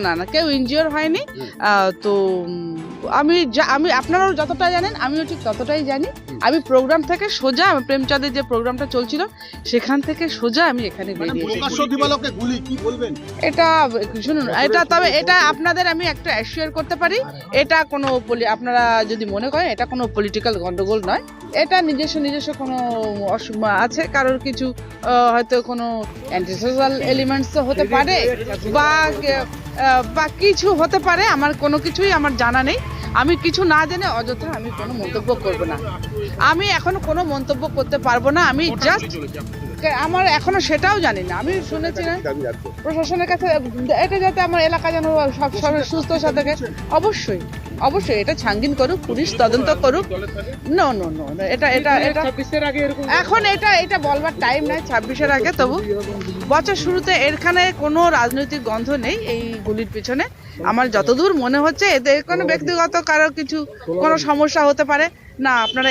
না না, কেউ ইনজিওর হয়নি। তো আমি আপনারাও যতটা জানেন আমিও ঠিক ততটাই জানি। আমি প্রোগ্রাম থেকে সোজা প্রেমচাঁদের যে প্রোগ্রামটা চলছিল সেখান থেকে সোজা আমি এখানে বেরিয়েছি। এটা শুনুন, এটা আপনাদের আমি একটা অ্যাসিওর করতে পারি, এটা কোনো আপনারা যদি মনে করেন এটা কোনো পলিটিক্যাল গন্ডগোল নয়। এটা নিজস্ব কোনো আছে, কারোর কিছু হয়তো কোনো অ্যান্টি সোশ্যাল এলিমেন্টস তো হতে পারে বা কিছু হতে পারে। আমার কোনো কিছুই আমার জানা নেই। আমি কিছু না জেনে অযথা আমি কোনো মন্তব্য করব না। আমি এখনো কোনো মন্তব্য করতে পারবো না। আমি জাস্ট আমার এখনো সেটাও জানি না। আমি শুনেছি না প্রশাসনের কাছে এটা যাতে আমার এলাকা যেন সব সুস্থ থাকে। অবশ্যই অবশ্যই এটা ছাঙ্গিন করুক, পুলিশ তদন্ত করুক। নো নো নো, এটা এখন এটা বলবার টাইম নাই 26-এর আগে। তবু বছর শুরুতে এখানে কোনো রাজনৈতিক গন্ধ নেই এই গুলির পিছনে। আমার যতদূর মনে হচ্ছে এদের কোনো ব্যক্তিগত কারো কিছু কোনো সমস্যা হতে পারে না। আপনারা